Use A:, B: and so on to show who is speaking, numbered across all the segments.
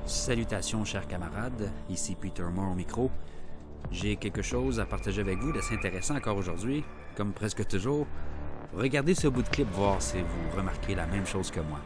A: Salutations chers camarades, ici Peter Moore au micro. J'ai quelque chose à partager avec vous d'assez intéressant encore aujourd'hui, comme presque toujours. Regardez ce bout de clip voir si vous remarquez la même chose que moi.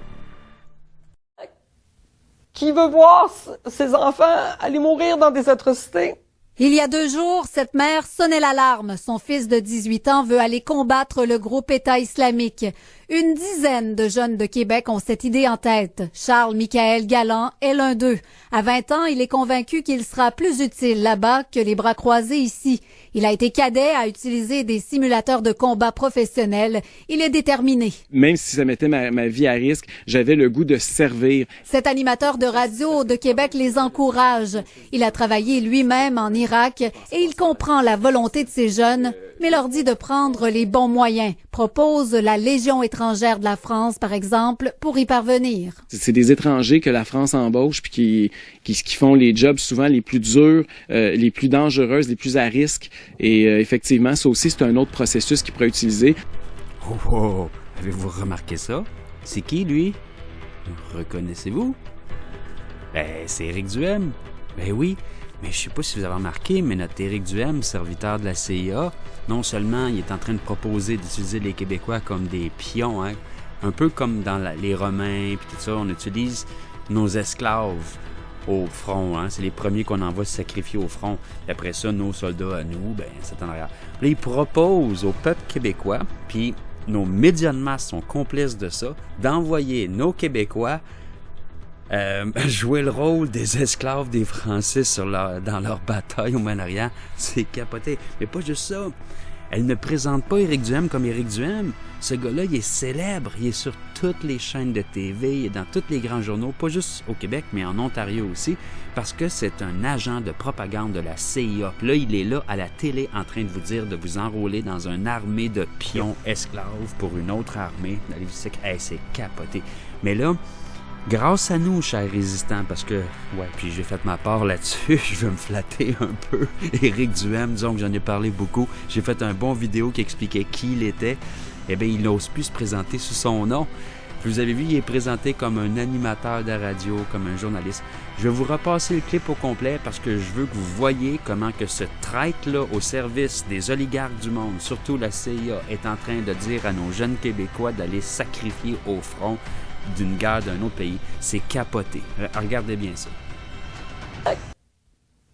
B: Qui veut voir ses enfants aller mourir dans des atrocités?
C: Il y a 2 jours, cette mère sonnait l'alarme. Son fils de 18 ans veut aller combattre le groupe État islamique. Une dizaine de jeunes de Québec ont cette idée en tête. Charles-Michael Galland est l'un d'eux. À 20 ans, il est convaincu qu'il sera plus utile là-bas que les bras croisés ici. Il a été cadet à utiliser des simulateurs de combat professionnels. Il est déterminé.
D: Même si ça mettait ma vie à risque, j'avais le goût de servir.
C: Cet animateur de radio de Québec les encourage. Il a travaillé lui-même en Irak et il comprend la volonté de ces jeunes, mais leur dit de prendre les bons moyens. Propose la Légion étrangère de la France, par exemple, pour y parvenir.
D: C'est des étrangers que la France embauche puis qui font les jobs souvent les plus durs, les plus dangereuses, les plus à risque. Et effectivement, ça aussi, c'est un autre processus qu'il pourrait utiliser.
A: Oh, avez-vous remarqué ça? C'est qui, lui? Reconnaissez-vous? C'est Éric Duhem. Ben oui, mais je sais pas si vous avez remarqué, mais notre Éric Duhem, serviteur de la CIA, non seulement il est en train de proposer d'utiliser les Québécois comme des pions, hein, un peu comme dans les Romains, puis tout ça, on utilise nos esclaves au front, hein, c'est les premiers qu'on envoie se sacrifier au front. Et après ça, nos soldats à nous, ben c'est en arrière. Là, il propose au peuple québécois, puis nos médias de masse sont complices de ça, d'envoyer nos Québécois jouer le rôle des esclaves des Français dans leur bataille au Moyen-Orient. C'est capoté. Mais pas juste ça. Elle ne présente pas Éric Duhem comme Éric Duhem. Ce gars-là, il est célèbre. Il est sur toutes les chaînes de TV, il est dans tous les grands journaux, pas juste au Québec, mais en Ontario aussi, parce que c'est un agent de propagande de la CIA. Puis là, il est là à la télé en train de vous dire de vous enrôler dans une armée de pions esclaves pour une autre armée. C'est capoté. Mais là, grâce à nous, chers résistants, parce que, puis j'ai fait ma part là-dessus, je veux me flatter un peu. Éric Duhem, disons que j'en ai parlé beaucoup. J'ai fait un bon vidéo qui expliquait qui il était. Eh bien, il n'ose plus se présenter sous son nom. Vous avez vu, il est présenté comme un animateur de radio, comme un journaliste. Je vais vous repasser le clip au complet parce que je veux que vous voyez comment que ce traître-là au service des oligarques du monde, surtout la CIA, est en train de dire à nos jeunes Québécois d'aller sacrifier au front d'une guerre d'un autre pays. C'est capoté. Regardez bien ça.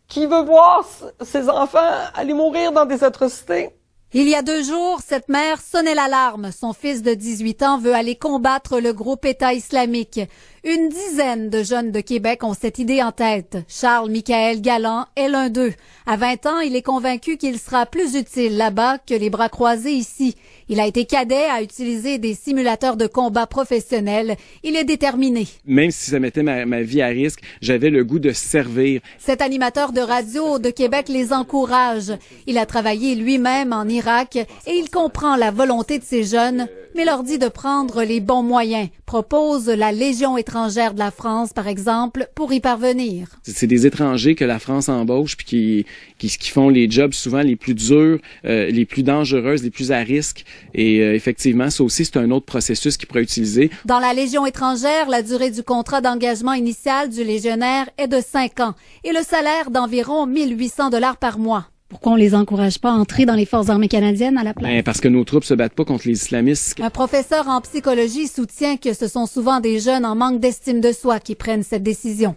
B: Qui veut voir ses enfants aller mourir dans des atrocités?
C: Il y a 2 jours, cette mère sonnait l'alarme. Son fils de 18 ans veut aller combattre le groupe État islamique. Une dizaine de jeunes de Québec ont cette idée en tête. Charles-Michael Galland est l'un d'eux. À 20 ans, il est convaincu qu'il sera plus utile là-bas que les bras croisés ici. Il a été cadet à utiliser des simulateurs de combat professionnels. Il est déterminé.
D: Même si ça mettait ma vie à risque, j'avais le goût de servir.
C: Cet animateur de radio de Québec les encourage. Il a travaillé lui-même en Irak et il comprend la volonté de ces jeunes, mais leur dit de prendre les bons moyens. Propose la Légion étrangère de la France, par exemple, pour y parvenir.
D: C'est des étrangers que la France embauche puis qui font les jobs souvent les plus durs, les plus dangereuses, les plus à risque. Et effectivement, ça aussi, c'est un autre processus qu'il pourrait utiliser.
C: Dans la Légion étrangère, la durée du contrat d'engagement initial du légionnaire est de 5 ans et le salaire d'environ 1800 $ par mois.
E: Pourquoi on les encourage pas à entrer dans les forces armées canadiennes à la place?
D: Parce que nos troupes se battent pas contre les islamistes.
C: Un professeur en psychologie soutient que ce sont souvent des jeunes en manque d'estime de soi qui prennent cette décision.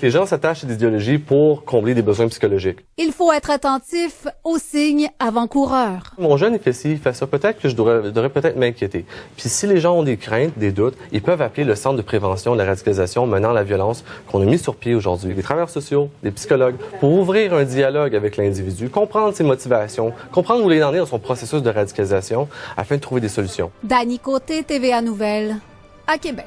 F: Les gens s'attachent à des idéologies pour combler des besoins psychologiques.
C: Il faut être attentif aux signes avant-coureurs.
F: Mon jeune, il fait ci, il fait ça. Peut-être que je devrais peut-être m'inquiéter. Puis si les gens ont des craintes, des doutes, ils peuvent appeler le Centre de prévention de la radicalisation menant à la violence qu'on a mis sur pied aujourd'hui. Des travailleurs sociaux, des psychologues, pour ouvrir un dialogue avec l'individu, comprendre ses motivations, comprendre où il en est dans son processus de radicalisation, afin de trouver des solutions.
C: Dany Côté, TVA Nouvelles, à Québec.